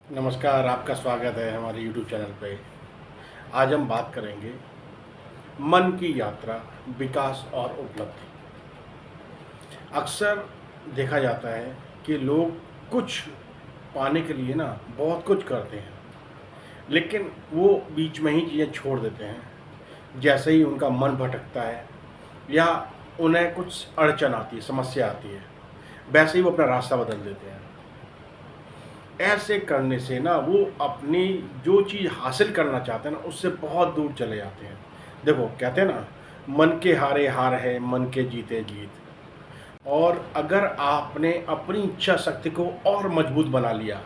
नमस्कार, आपका स्वागत है हमारे YouTube चैनल पे। आज हम बात करेंगे मन की यात्रा, विकास और उपलब्धि। अक्सर देखा जाता है कि लोग कुछ पाने के लिए ना बहुत कुछ करते हैं, लेकिन वो बीच में ही चीज़ें छोड़ देते हैं। जैसे ही उनका मन भटकता है या उन्हें कुछ अड़चन आती है, समस्या आती है, वैसे ही वो अपना रास्ता बदल देते हैं। ऐसे करने से ना वो अपनी जो चीज़ हासिल करना चाहते हैं ना, उससे बहुत दूर चले जाते हैं। देखो, कहते हैं ना, मन के हारे हार है, मन के जीते जीत। और अगर आपने अपनी इच्छा शक्ति को और मजबूत बना लिया,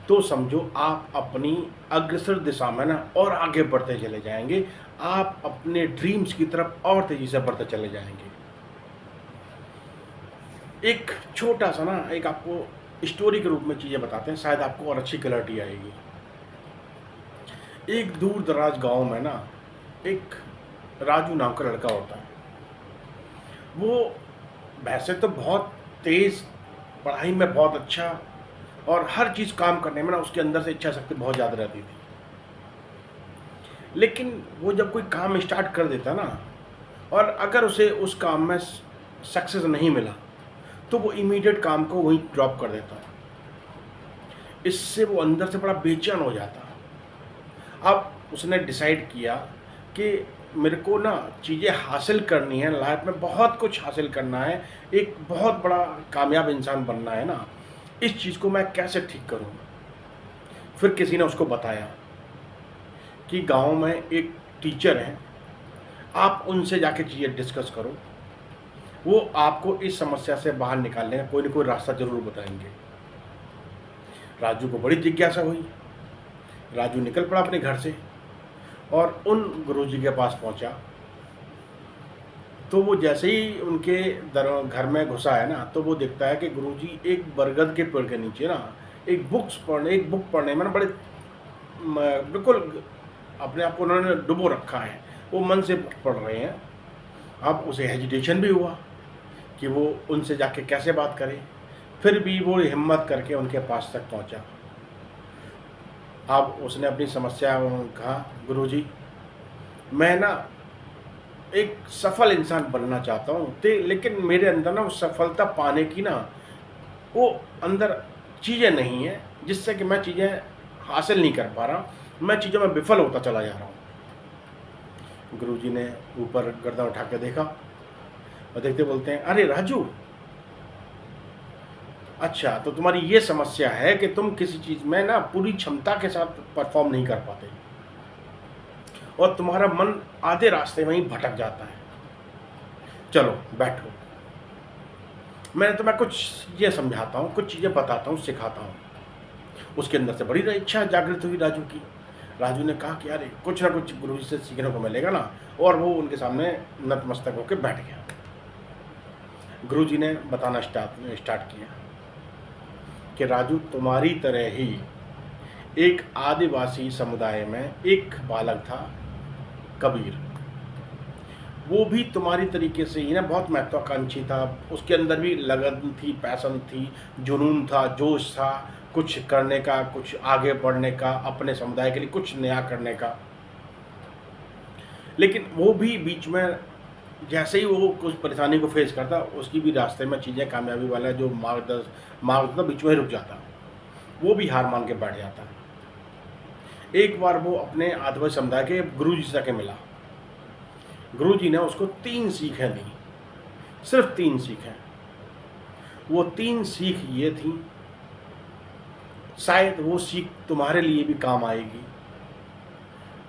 तो समझो आप अपनी अग्रसर दिशा में ना और आगे बढ़ते चले जाएंगे। आप अपने ड्रीम्स की तरफ और तेज़ी से बढ़ते चले जाएंगे। एक छोटा सा ना, एक आपको स्टोरी के रूप में चीज़ें बताते हैं, शायद आपको और अच्छी क्लैरिटी आएगी। एक दूर दराज गांव में ना एक राजू नाम का लड़का होता है। वो वैसे तो बहुत तेज, पढ़ाई में बहुत अच्छा, और हर चीज़ काम करने में ना उसके अंदर से इच्छा शक्ति बहुत ज़्यादा रहती थी। लेकिन वो जब कोई काम स्टार्ट कर देता ना, और अगर उसे उस काम में सक्सेस नहीं मिला, तो वो इमीडिएट काम को वहीं ड्रॉप कर देता है। इससे वो अंदर से बड़ा बेचैन हो जाता। अब उसने डिसाइड किया कि मेरे को ना चीज़ें हासिल करनी है, लाइफ में बहुत कुछ हासिल करना है, एक बहुत बड़ा कामयाब इंसान बनना है ना, इस चीज़ को मैं कैसे ठीक करूँ। फिर किसी ने उसको बताया कि गांव में एक टीचर हैं, आप उनसे जाके चीज़ें डिस्कस करो, वो आपको इस समस्या से बाहर निकालने का कोई ना कोई रास्ता ज़रूर बताएंगे। राजू को बड़ी जिज्ञासा हुई। राजू निकल पड़ा अपने घर से और उन गुरुजी के पास पहुंचा। तो वो जैसे ही उनके घर में घुसा है ना, तो वो देखता है कि गुरुजी एक बरगद के पेड़ के नीचे ना एक बुक पढ़ने में ना बड़े बिल्कुल अपने आप को उन्होंने डुबो रखा है। वो मन से पढ़ रहे हैं। अब उसे हेजिटेशन भी हुआ कि वो उनसे जाके कैसे बात करे। फिर भी वो हिम्मत करके उनके पास तक पहुंचा। अब उसने अपनी समस्या कहा, गुरुजी, मैं ना एक सफल इंसान बनना चाहता हूँ, लेकिन मेरे अंदर ना वो सफलता पाने की ना वो अंदर चीज़ें नहीं है, जिससे कि मैं चीज़ें हासिल नहीं कर पा रहा, मैं चीज़ों में विफल होता चला जा रहा हूँ। गुरुजी ने ऊपर गर्दन उठा के देखा और देखते बोलते हैं, अरे राजू, अच्छा तो तुम्हारी ये समस्या है कि तुम किसी चीज़ में ना पूरी क्षमता के साथ परफॉर्म नहीं कर पाते और तुम्हारा मन आधे रास्ते में ही भटक जाता है। चलो बैठो, मैं तुम्हें कुछ ये समझाता हूँ, कुछ चीज़ें बताता हूँ, सिखाता हूँ। उसके अंदर से बड़ी इच्छा जागृत हुई राजू की। राजू ने कहा कि अरे कुछ ना कुछ गुरुजी से सीखने को मिलेगा ना, और वो उनके सामने नतमस्तक होकर बैठ गया। गुरुजी ने बताना स्टार्ट किया कि राजू, तुम्हारी तरह ही एक आदिवासी समुदाय में एक बालक था, कबीर। वो भी तुम्हारी तरीके से ही ना बहुत महत्वाकांक्षी था। उसके अंदर भी लगन थी, पैशन थी, जुनून था, जोश था, कुछ करने का, कुछ आगे बढ़ने का, अपने समुदाय के लिए कुछ नया करने का। लेकिन वो भी बीच में जैसे ही वो कुछ परेशानी को फेस करता, उसकी भी रास्ते में चीज़ें कामयाबी वाला जो मार्ग था बीच में रुक जाता। वो भी हार मान के बैठ जाता। एक बार वो अपने आदिवासी समुदाय के गुरुजी से जाके मिला। गुरुजी ने उसको 3 सीखें दी, सिर्फ 3 सीखें। वो 3 सीख ये थी, शायद वो सीख तुम्हारे लिए भी काम आएगी,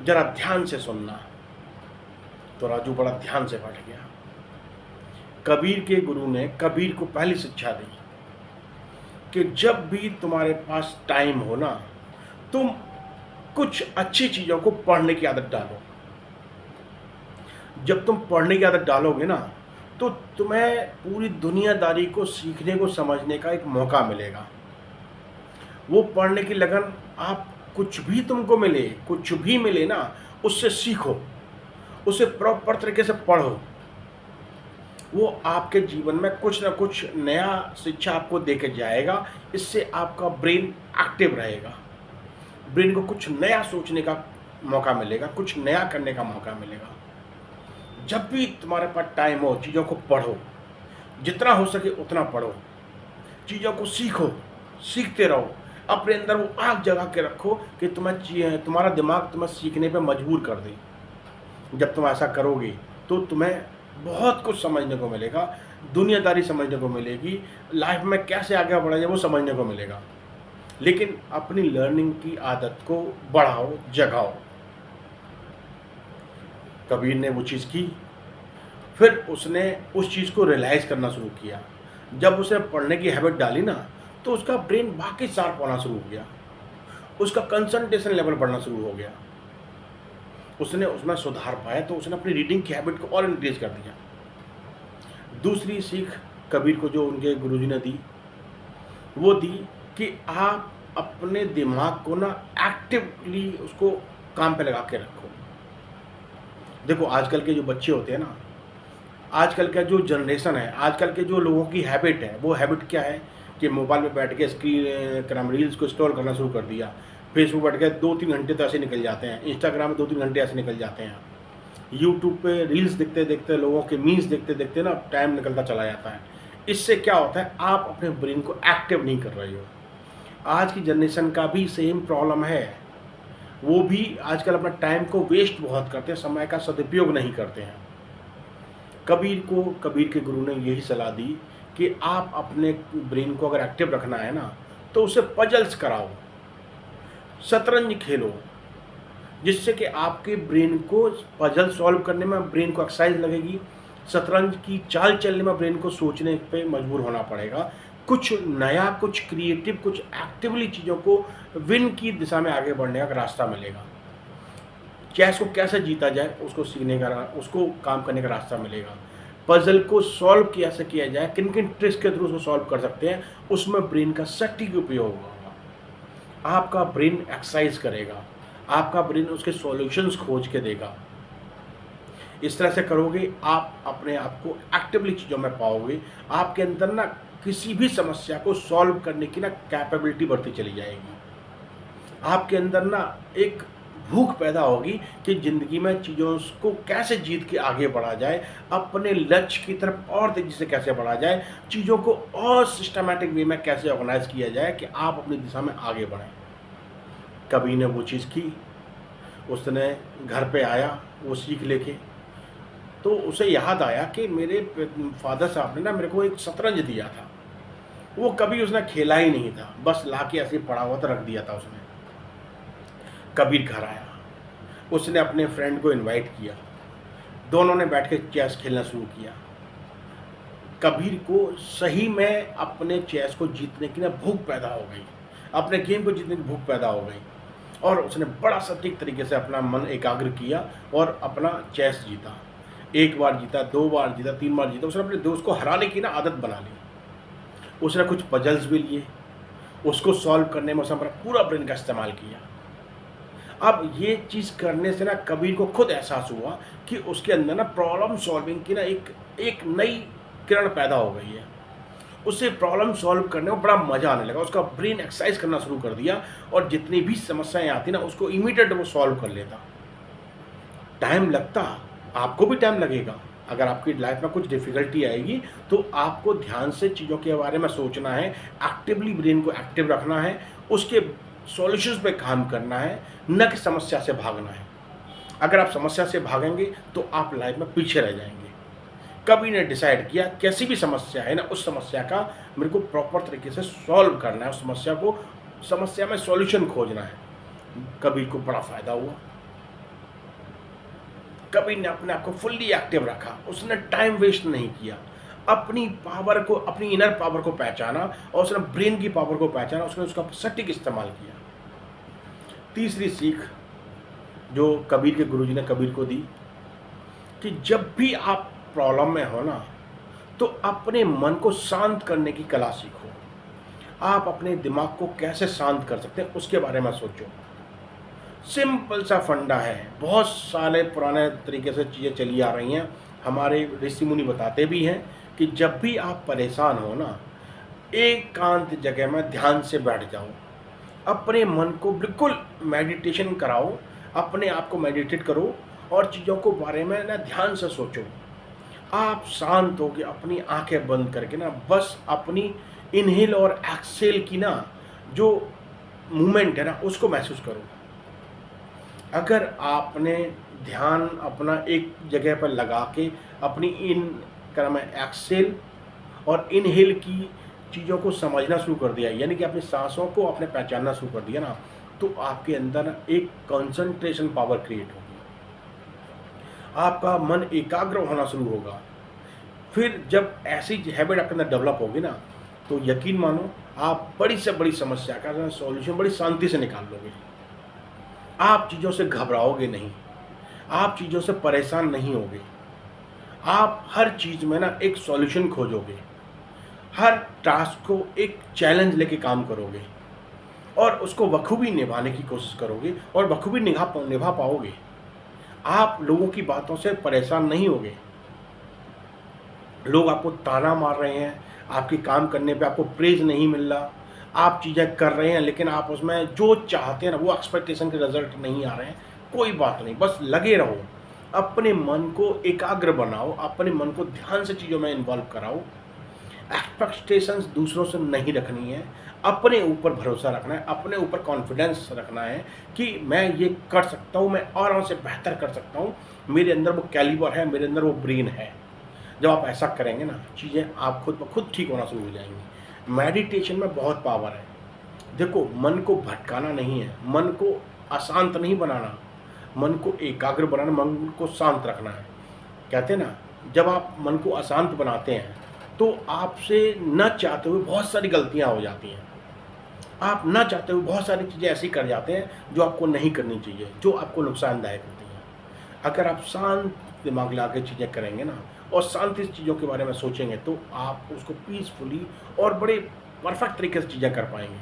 जरा ध्यान से सुनना। तो राजू बड़ा ध्यान से बैठ गया। कबीर के गुरु ने कबीर को पहली शिक्षा दी कि जब भी तुम्हारे पास टाइम हो ना, तुम कुछ अच्छी चीज़ों को पढ़ने की आदत डालो। जब तुम पढ़ने की आदत डालोगे ना, तो तुम्हें पूरी दुनियादारी को सीखने को समझने का एक मौका मिलेगा। वो पढ़ने की लगन, आप कुछ भी तुमको मिले, कुछ भी मिले ना, उससे सीखो, उसे प्रॉपर तरीके से पढ़ो। वो आपके जीवन में कुछ ना कुछ नया शिक्षा आपको दे के जाएगा। इससे आपका ब्रेन एक्टिव रहेगा, ब्रेन को कुछ नया सोचने का मौका मिलेगा, कुछ नया करने का मौका मिलेगा। जब भी तुम्हारे पास टाइम हो, चीज़ों को पढ़ो, जितना हो सके उतना पढ़ो, चीज़ों को सीखो, सीखते रहो, अपने अंदर वो आग जगा के रखो कि तुम्हारा दिमाग तुम्हें सीखने पे मजबूर कर दे। जब तुम ऐसा करोगे तो तुम्हें बहुत कुछ समझने को मिलेगा, दुनियादारी समझने को मिलेगी, लाइफ में कैसे आगे बढ़ा जाए वो समझने को मिलेगा। लेकिन अपनी लर्निंग की आदत को बढ़ाओ, जगाओ। कबीर ने वो चीज़ की, फिर उसने उस चीज़ को रियलाइज़ करना शुरू किया। जब उसने पढ़ने की हैबिट डाली ना, तो उसका ब्रेन वाकई शार्प होना शुरू हो गया, उसका कंसंट्रेशन लेवल बढ़ना शुरू हो गया, उसने उसमें सुधार पाया, तो उसने अपनी रीडिंग की हैबिट को और इंक्रीज कर दिया। दूसरी सीख कबीर को जो उनके गुरुजी ने दी, वो दी कि आप अपने दिमाग को ना एक्टिवली उसको काम पे लगा के रखो। देखो आजकल के जो बच्चे होते हैं ना, आजकल का जो जनरेशन है, आजकल के जो लोगों की हैबिट है, वो हैबिट क्या है कि मोबाइल में बैठ के स्क्रीन रील्स को स्क्रॉल करना शुरू कर दिया, फेसबुक बैठ के 2-3 घंटे तो ऐसे निकल जाते हैं, इंस्टाग्राम में 2-3 घंटे ऐसे निकल जाते हैं, यूट्यूब पे रील्स देखते देखते, लोगों के मीम्स देखते देखते ना टाइम निकलता चला जाता है। इससे क्या होता है, आप अपने ब्रेन को एक्टिव नहीं कर रहे हो। आज की जनरेशन का भी सेम प्रॉब्लम है, वो भी आजकल अपना टाइम को वेस्ट बहुत करते हैं, समय का सदुपयोग नहीं करते हैं। कबीर के गुरु ने यही सलाह दी कि आप अपने ब्रेन को अगर एक्टिव रखना है ना, तो उसे पजल्स कराओ, शतरंज खेलो, जिससे कि आपके ब्रेन को पजल सॉल्व करने में ब्रेन को एक्सरसाइज लगेगी, शतरंज की चाल चलने में ब्रेन को सोचने पे मजबूर होना पड़ेगा, कुछ नया, कुछ क्रिएटिव, कुछ एक्टिवली चीज़ों को विन की दिशा में आगे बढ़ने का रास्ता मिलेगा। चेस को कैसे जीता जाए उसको सीखने का, उसको काम करने का रास्ता मिलेगा। पजल को सॉल्व कैसे किया जाए, किन किन ट्रिक्स के थ्रू उसको सॉल्व कर सकते हैं, उसमें ब्रेन का सटीक उपयोग होगा। आपका ब्रेन एक्सरसाइज करेगा, आपका ब्रेन उसके सॉल्यूशंस खोज के देगा। इस तरह से करोगे आप अपने आप को एक्टिवली चीज़ों में पाओगे। आपके अंदर ना किसी भी समस्या को सॉल्व करने की ना कैपेबिलिटी बढ़ती चली जाएगी। आपके अंदर ना एक भूख पैदा होगी कि ज़िंदगी में चीज़ों को कैसे जीत के आगे बढ़ा जाए, अपने लक्ष्य की तरफ और तेज़ी से कैसे बढ़ा जाए, चीज़ों को और सिस्टमैटिक वे में कैसे ऑर्गेनाइज किया जाए कि आप अपनी दिशा में आगे बढ़ें। कबीर ने वो चीज़ की, उसने घर पे आया वो सीख लेके, तो उसे याद आया कि मेरे फादर साहब ने ना मेरे को एक शतरंज दिया था, वो कभी उसने खेला ही नहीं था, बस ला के ऐसे पड़ा हुआ था, रख दिया था उसने। कबीर घर आया, उसने अपने फ्रेंड को इनवाइट किया, दोनों ने बैठ के चेस खेलना शुरू किया। कबीर को सही में अपने चेस को जीतने की ना भूख पैदा हो गई, अपने गेम को जीतने की भूख पैदा हो गई, और उसने बड़ा सटीक तरीके से अपना मन एकाग्र किया और अपना चेस जीता। 1 बार जीता, 2 बार जीता, 3 बार जीता। उसने अपने दोस्त को हराने की ना आदत बना ली। उसने कुछ पजल्स भी लिए, उसको सॉल्व करने में उसने अपना पूरा ब्रेन का इस्तेमाल किया। अब ये चीज़ करने से ना कबीर को खुद एहसास हुआ कि उसके अंदर ना प्रॉब्लम सॉल्विंग की ना एक नई किरण पैदा हो गई है। उसे प्रॉब्लम सॉल्व करने में बड़ा मज़ा आने लगा, उसका ब्रेन एक्सरसाइज करना शुरू कर दिया, और जितनी भी समस्याएं आती ना उसको इमीडिएट वो सॉल्व कर लेता। टाइम लगता, आपको भी टाइम लगेगा। अगर आपकी लाइफ में कुछ डिफ़िकल्टी आएगी तो आपको ध्यान से चीज़ों के बारे में सोचना है, एक्टिवली ब्रेन को एक्टिव रखना है, उसके सॉल्यूशंस पे काम करना है, न कि समस्या से भागना है। अगर आप समस्या से भागेंगे तो आप लाइफ में पीछे रह जाएंगे। कबीर ने डिसाइड किया कैसी भी समस्या है ना, उस समस्या का मेरे को प्रॉपर तरीके से सॉल्व करना है, उस समस्या में सॉल्यूशन खोजना है। कबीर को बड़ा फ़ायदा हुआ। कबीर ने अपने आप को फुल्ली एक्टिव रखा, उसने टाइम वेस्ट नहीं किया, अपनी पावर को, अपनी इनर पावर को पहचाना, और उसने ब्रेन की पावर को पहचाना, उसने उसका सटीक इस्तेमाल किया। तीसरी सीख जो कबीर के गुरुजी ने कबीर को दी कि जब भी आप प्रॉब्लम में हो ना, तो अपने मन को शांत करने की कला सीखो। आप अपने दिमाग को कैसे शांत कर सकते हैं उसके बारे में सोचो। सिंपल सा फंडा है, बहुत साले पुराने तरीके से चीज़ें चली आ रही हैं, हमारे ऋषि मुनि बताते भी हैं कि जब भी आप परेशान हो ना, एकांत जगह में ध्यान से बैठ जाओ, अपने मन को बिल्कुल मेडिटेशन कराओ, अपने आप को मेडिटेट करो और चीज़ों को बारे में ना ध्यान से सोचो। आप शांत होके अपनी आंखें बंद करके ना बस अपनी इनहेल और एक्सहेल की ना जो मूवमेंट है ना उसको महसूस करो। अगर आपने ध्यान अपना एक जगह पर लगा के अपनी इन क्या नाम है एक्सहेल और इनहेल की चीज़ों को समझना शुरू कर दिया, यानी कि अपनी सांसों को आपने पहचानना शुरू कर दिया ना, तो आपके अंदर ना एक कंसंट्रेशन पावर क्रिएट होगी, आपका मन एकाग्र होना शुरू होगा। फिर जब ऐसी हैबिट आपके अंदर डेवलप होगी ना, तो यकीन मानो आप बड़ी से बड़ी समस्या का सॉल्यूशन बड़ी शांति से निकाल लोगे। आप चीज़ों से घबराओगे नहीं, आप चीज़ों से परेशान नहीं होगे, आप हर चीज़ में ना एक सॉल्यूशन खोजोगे, हर टास्क को एक चैलेंज लेके काम करोगे और उसको बखूबी निभाने की कोशिश करोगे और बखूबी निभा पाओगे। आप लोगों की बातों से परेशान नहीं होगे। लोग आपको ताना मार रहे हैं, आपके काम करने पे आपको प्रेज नहीं मिल रहा, आप चीज़ें कर रहे हैं लेकिन आप उसमें जो चाहते हैं ना वो एक्सपेक्टेशन के रिजल्ट नहीं आ रहे हैं, कोई बात नहीं, बस लगे रहो, अपने मन को एकाग्र बनाओ, अपने मन को ध्यान से चीज़ों में इन्वॉल्व कराओ। एक्सपेक्टेशंस दूसरों से नहीं रखनी है, अपने ऊपर भरोसा रखना है, अपने ऊपर कॉन्फिडेंस रखना है कि मैं ये कर सकता हूँ, मैं और से बेहतर कर सकता हूँ, मेरे अंदर वो कैलिबर है, मेरे अंदर वो ब्रेन है। जब आप ऐसा करेंगे ना, चीज़ें आप खुद ब खुद ठीक होना शुरू हो जाएंगी। मेडिटेशन में बहुत पावर है। देखो, मन को भटकाना नहीं है, मन को अशांत नहीं बनाना, मन को एकाग्र बनाना, मन को शांत रखना है। कहते हैं ना, जब आप मन को अशांत बनाते हैं तो आपसे न चाहते हुए बहुत सारी गलतियां हो जाती हैं। आप न चाहते हुए बहुत सारी चीज़ें ऐसी कर जाते हैं जो आपको नहीं करनी चाहिए, जो आपको नुकसानदायक होती हैं। अगर आप शांत दिमाग ला के चीज़ें करेंगे ना और शांति से चीज़ों के बारे में सोचेंगे तो आप उसको पीसफुली और बड़े परफेक्ट तरीके से चीज़ें कर पाएंगे।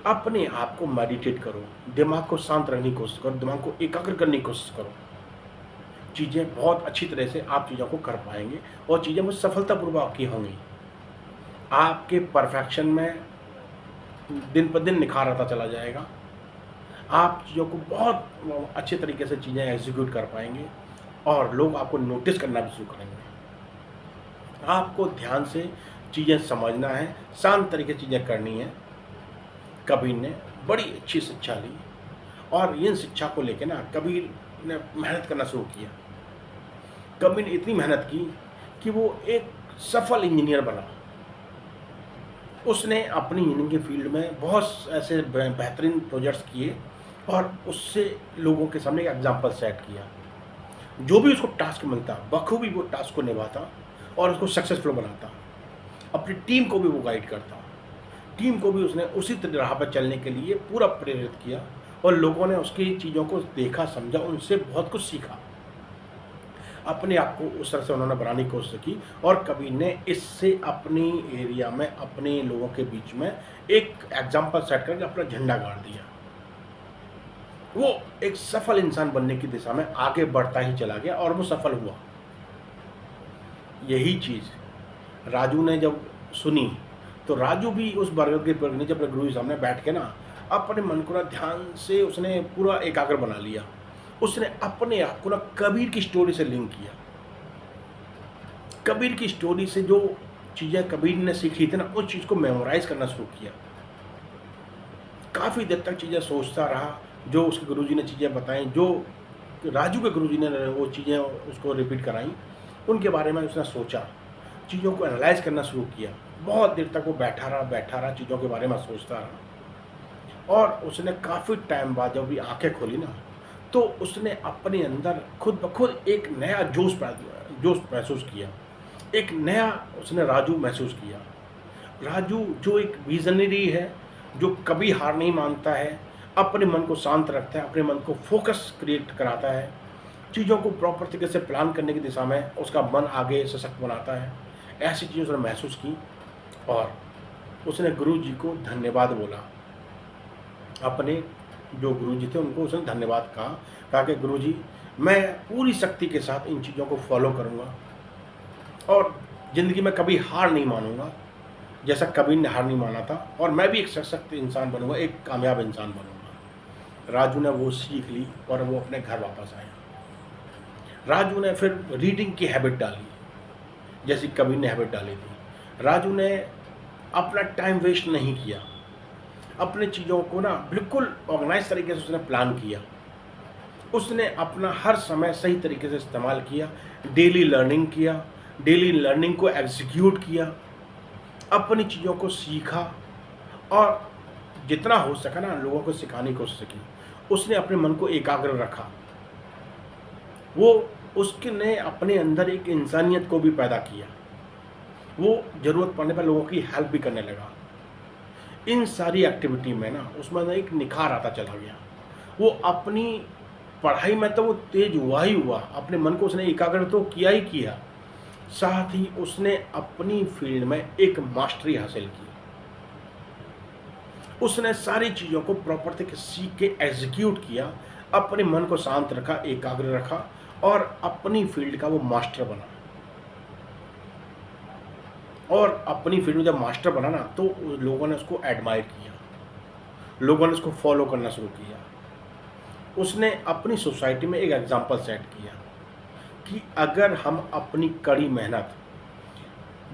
अपने आप को मेडिटेट करो, दिमाग को शांत रखने की कोशिश करो, दिमाग को एकाग्र करने की कोशिश करो। चीज़ें बहुत अच्छी तरह से आप चीज़ों को कर पाएंगे और चीज़ें बहुत सफलतापूर्वक की होंगी। आपके परफेक्शन में दिन पर दिन निखार आता चला जाएगा। आप चीज़ों को बहुत अच्छे तरीके से चीज़ें एग्जीक्यूट कर पाएंगे और लोग आपको नोटिस करना भी शुरू करेंगे। आपको ध्यान से चीज़ें समझना है, शांत तरीके से चीज़ें करनी है। कबीर ने बड़ी अच्छी शिक्षा ली और इन शिक्षा को लेकर ना कबीर ने मेहनत करना शुरू किया। कबीर ने इतनी मेहनत की कि वो एक सफल इंजीनियर बना। उसने अपनी इंजीनियरिंग के फील्ड में बहुत ऐसे बेहतरीन प्रोजेक्ट्स किए और उससे लोगों के सामने एक एग्जाम्पल सेट किया। जो भी उसको टास्क मिलता बखूबी वो टास्क को निभाता और उसको सक्सेसफुल बनाता। अपनी टीम को भी वो गाइड करता। टीम को भी उसने उसी राह पर चलने के लिए पूरा प्रेरित किया और लोगों ने उसकी चीज़ों को देखा, समझा, उनसे बहुत कुछ सीखा। अपने आप को उस तरह से उन्होंने बनाने की कोशिश की और कबीर ने इससे अपनी एरिया में, अपने लोगों के बीच में एक एग्जाम्पल सेट करके अपना झंडा गाड़ दिया। वो एक सफल इंसान बनने की दिशा में आगे बढ़ता ही चला गया और वो सफल हुआ। यही चीज़ राजू ने जब सुनी तो राजू भी उस बरगद के पेड़ नीचे अपने गुरु के सामने बैठ के ना अपने मन को ना ध्यान से उसने पूरा एकाग्र बना लिया। उसने अपने आप को ना कबीर की स्टोरी से लिंक किया। कबीर की स्टोरी से जो चीज़ें कबीर ने सीखी थी ना, उस चीज़ को मेमोराइज करना शुरू किया। काफ़ी देर तक चीज़ें सोचता रहा, जो उसके गुरुजी ने चीज़ें बताई, जो राजू के गुरुजी ने वो चीज़ें उसको रिपीट कराई, उनके बारे में उसने सोचा, चीज़ों को एनालाइज करना शुरू किया। बहुत देर तक वो बैठा रहा, चीज़ों के बारे में सोचता रहा और उसने काफ़ी टाइम बाद जब भी आंखें खोली ना, तो उसने अपने अंदर खुद ब खुद एक नया जोश महसूस किया। एक नया उसने राजू महसूस किया। राजू जो एक विजनरी है, जो कभी हार नहीं मानता है, अपने मन को शांत रखता है, अपने मन को फोकस क्रिएट कराता है, चीज़ों को प्रॉपर तरीके से प्लान करने की दिशा में उसका मन आगे सशक्त बनाता है। ऐसी चीज़ उसने महसूस की और उसने गुरु जी को धन्यवाद बोला। अपने जो गुरु जी थे उनको उसने धन्यवाद कहा कि गुरु जी मैं पूरी शक्ति के साथ इन चीज़ों को फॉलो करूँगा और ज़िंदगी में कभी हार नहीं मानूँगा, जैसा कबीर ने हार नहीं माना था, और मैं भी एक सशक्त इंसान बनूँगा, एक कामयाब इंसान बनूँगा। राजू ने वो सीख ली और वो अपने घर वापस आया। राजू ने फिर रीडिंग की हैबिट डाली, जैसी कबीर ने हैबिट डाली थी। राजू ने अपना टाइम वेस्ट नहीं किया, अपने चीज़ों को ना बिल्कुल ऑर्गेनाइज तरीके से उसने प्लान किया। उसने अपना हर समय सही तरीके से इस्तेमाल किया, डेली लर्निंग किया, डेली लर्निंग को एग्जीक्यूट किया, अपनी चीज़ों को सीखा और जितना हो सका ना लोगों को सिखाने की कोशिश की। उसने अपने मन को एकाग्र रखा। वो उसके ने अपने अंदर एक इंसानियत को भी पैदा किया। वो ज़रूरत पड़ने पर लोगों की हेल्प भी करने लगा। इन सारी एक्टिविटी में ना उसमें ना एक निखार आता चला गया। वो अपनी पढ़ाई में तो वो तेज हुआ ही हुआ, अपने मन को उसने एकाग्र तो किया ही किया, साथ ही उसने अपनी फील्ड में एक मास्टरी हासिल की। उसने सारी चीज़ों को प्रॉपर तरीके से सीख के एग्जीक्यूट किया, अपने मन को शांत रखा, एकाग्र रखा और अपनी फील्ड का वो मास्टर बना। और अपनी फील्ड में जब मास्टर बना ना तो लोगों ने उसको एडमायर किया, लोगों ने उसको फॉलो करना शुरू किया। उसने अपनी सोसाइटी में एक एग्जाम्पल सेट किया कि अगर हम अपनी कड़ी मेहनत,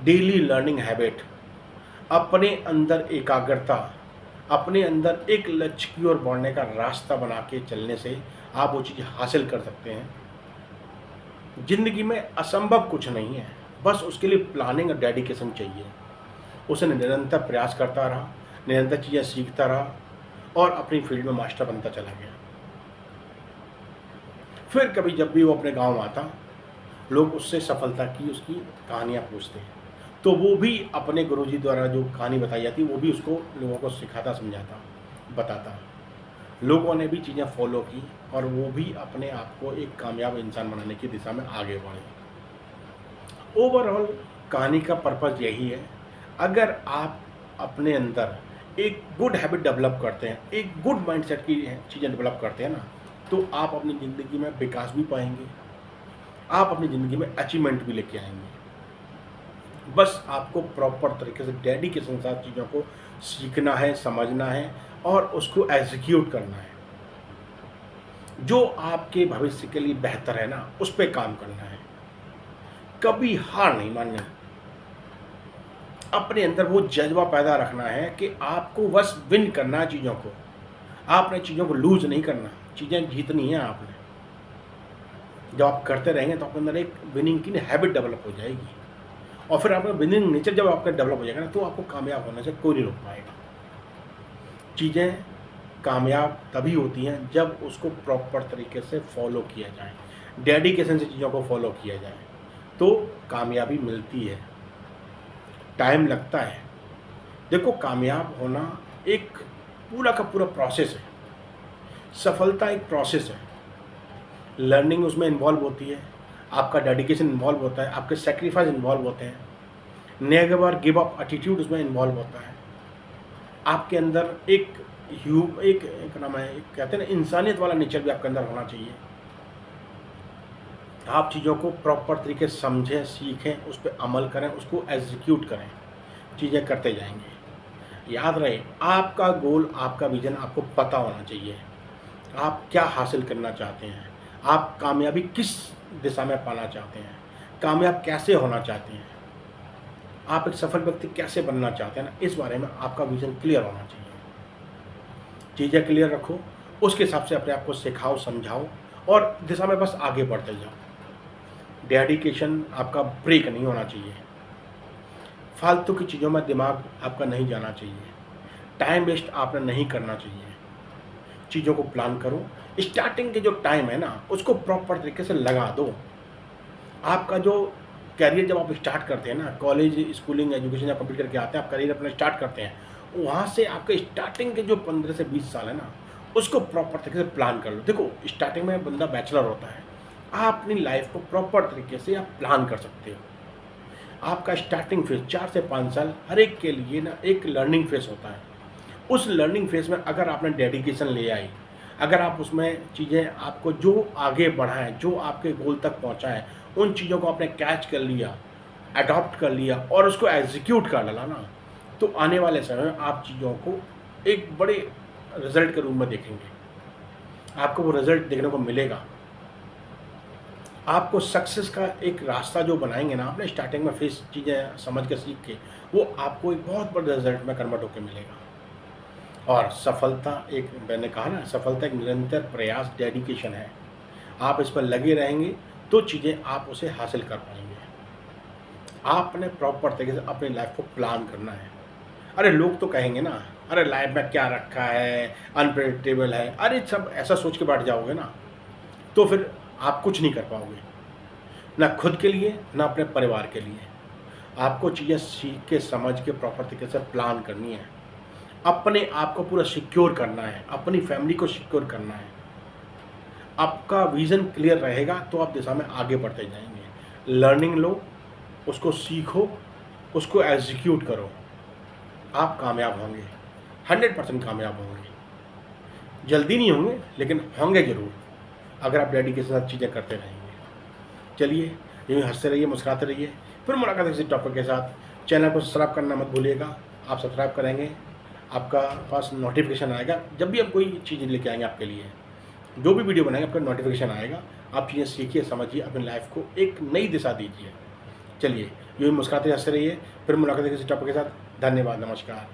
डेली लर्निंग हैबिट, अपने अंदर एकाग्रता, अपने अंदर एक लक्ष्य की ओर बढ़ने का रास्ता बना के चलने से आप वो चीज़ हासिल कर सकते हैं। ज़िंदगी में असंभव कुछ नहीं है, बस उसके लिए प्लानिंग और डेडिकेशन चाहिए। उसने निरंतर प्रयास करता रहा, निरंतर चीज़ें सीखता रहा और अपनी फील्ड में मास्टर बनता चला गया। फिर कभी जब भी वो अपने गांव आता, लोग उससे सफलता की उसकी कहानियाँ पूछते हैं, तो वो भी अपने गुरुजी द्वारा जो कहानी बताई जाती वो भी उसको लोगों को सिखाता, समझाता, बताता। लोगों ने भी चीज़ें फॉलो की और वो भी अपने आप को एक कामयाब इंसान बनाने की दिशा में आगे बढ़े। ओवरऑल कहानी का पर्पज़ यही है, अगर आप अपने अंदर एक गुड हैबिट डेवलप करते हैं, एक गुड माइंडसेट की चीज़ें डेवलप करते हैं ना, तो आप अपनी ज़िंदगी में विकास भी पाएंगे, आप अपनी ज़िंदगी में अचीवमेंट भी लेके आएंगे। बस आपको प्रॉपर तरीके से डेडिकेशन के साथ चीज़ों को सीखना है, समझना है और उसको एग्जीक्यूट करना है। जो आपके भविष्य के लिए बेहतर है ना, उस पर काम करना है। कभी हार नहीं माननी, अपने अंदर वो जज्बा पैदा रखना है कि आपको बस विन करना है चीज़ों को, आपने चीज़ों को लूज नहीं करना, चीज़ें जीतनी है आपने। जब आप करते रहेंगे तो आपके अंदर एक विनिंग की हैबिट डेवलप हो जाएगी और फिर आपका विनिंग नेचर जब आपका डेवलप हो जाएगा ना, तो आपको कामयाब होने से कोई नहीं रोक पाएगा। चीज़ें कामयाब तभी होती हैं जब उसको प्रॉपर तरीके से फॉलो किया जाए, डेडिकेशन से चीज़ों को फॉलो किया जाए, तो कामयाबी मिलती है। टाइम लगता है। देखो, कामयाब होना एक पूरा का पूरा प्रोसेस है। सफलता एक प्रोसेस है, लर्निंग उसमें इन्वॉल्व होती है, आपका डेडिकेशन इन्वॉल्व होता है, आपके सेक्रीफाइस इन्वॉल्व होते हैं, नेवर गिव अप एटीट्यूड उसमें इन्वॉल्व होता है। आपके अंदर एक नाम है, एक कहते हैं ना, इंसानियत वाला नेचर भी आपके अंदर होना चाहिए। आप चीज़ों को प्रॉपर तरीके से समझें, सीखें, उस पर अमल करें, उसको एग्जीक्यूट करें, चीज़ें करते जाएंगे। याद रहे, आपका गोल, आपका विजन आपको पता होना चाहिए। आप क्या हासिल करना चाहते हैं, आप कामयाबी किस दिशा में पाना चाहते हैं, कामयाब कैसे होना चाहते हैं, आप एक सफल व्यक्ति कैसे बनना चाहते हैं ना, इस बारे में आपका विजन क्लियर होना चाहिए। चीज़ें क्लियर रखो, उसके हिसाब से अपने आप को सिखाओ, समझाओ और दिशा में बस आगे बढ़ते जाओ। डेडिकेशन आपका ब्रेक नहीं होना चाहिए, फालतू की चीज़ों में दिमाग आपका नहीं जाना चाहिए, टाइम वेस्ट आपने नहीं करना चाहिए। चीज़ों को प्लान करो, स्टार्टिंग के जो टाइम है ना, उसको प्रॉपर तरीके से लगा दो। आपका जो करियर जब आप स्टार्ट करते हैं ना, कॉलेज, स्कूलिंग, एजुकेशन जब कंप्लीट करके आते हैं, आप करियर अपना स्टार्ट करते हैं, वहाँ से आपके स्टार्टिंग के जो 15 से 20 साल है ना, उसको प्रॉपर तरीके से प्लान कर लो। देखो, स्टार्टिंग में बंदा बैचलर होता है, आप अपनी लाइफ को प्रॉपर तरीके से आप प्लान कर सकते हो। आपका स्टार्टिंग फेज 4 से 5 साल हर एक के लिए ना एक लर्निंग फेज होता है। उस लर्निंग फेज में अगर आपने डेडिकेशन ले आई, अगर आप उसमें चीज़ें आपको जो आगे बढ़ाएँ, जो आपके गोल तक पहुँचाएँ, उन चीज़ों को आपने कैच कर लिया, अडॉप्ट कर लिया और उसको एग्ज़ीक्यूट कर डाला ना, तो आने वाले समय में आप चीज़ों को एक बड़े रिज़ल्ट के रूप में देखेंगे। आपको वो रिज़ल्ट देखने को मिलेगा। आपको सक्सेस का एक रास्ता जो बनाएँगे ना, आपने स्टार्टिंग में फेस चीज़ें समझ के सीख के, वो आपको एक बहुत बड़े रिज़ल्ट में कन्वर्ट होके मिलेगा। और सफलता एक मैंने कहा ना, सफलता एक निरंतर प्रयास, डेडिकेशन है। आप इस पर लगे रहेंगे, तो चीज़ें आप उसे हासिल कर पाएँगे। आपने प्रॉपर तरीके से अपनी लाइफ़ को प्लान करना है। अरे लोग तो कहेंगे ना, अरे लाइफ़ में क्या रखा है, अनप्रेडिक्टेबल है। अरे सब ऐसा सोच के बैठ जाओगे ना, तो फिर आप कुछ नहीं कर पाओगे। ना खुद के लिए, ना अपने परिवार के लिए। आपको चीज़ें सीख के, समझ के प्रॉपर तरीके से प्लान करनी है। अपने आप को पूरा सिक्योर करना है, अपनी फैमिली को सिक्योर करना है। आपका विज़न क्लियर रहेगा तो आप दिशा में आगे बढ़ते जाएँगे। लर्निंग लो, उसको सीखो, उसको एग्ज़ीक्यूट करो। आप कामयाब होंगे, 100% कामयाब होंगे। जल्दी नहीं होंगे, लेकिन होंगे ज़रूर, अगर आप डेडिकेशन के साथ चीज़ें करते रहेंगे। चलिए, यूँ ही हँसते रहिए, मुस्कुराते रहिए। फिर मुलाकात है किसी टॉपिक के साथ। चैनल को सब्सक्राइब करना मत भूलिएगा। आप सब्सक्राइब करेंगे, आपका पास नोटिफ़िकेशन आएगा जब भी हम कोई चीज़ लेके आएँगे आपके लिए। जो भी वीडियो बनाएँगे आपका नोटिफ़िकेशन आएगा। आप चीज़ें सीखिए, समझिए, अपनी लाइफ़ को एक नई दिशा दीजिए। चलिए, यूँ ही मुस्कुराते हँसते रहिए। फिर मुलाकात है किसी टॉपिक के साथ। धन्यवाद, नमस्कार।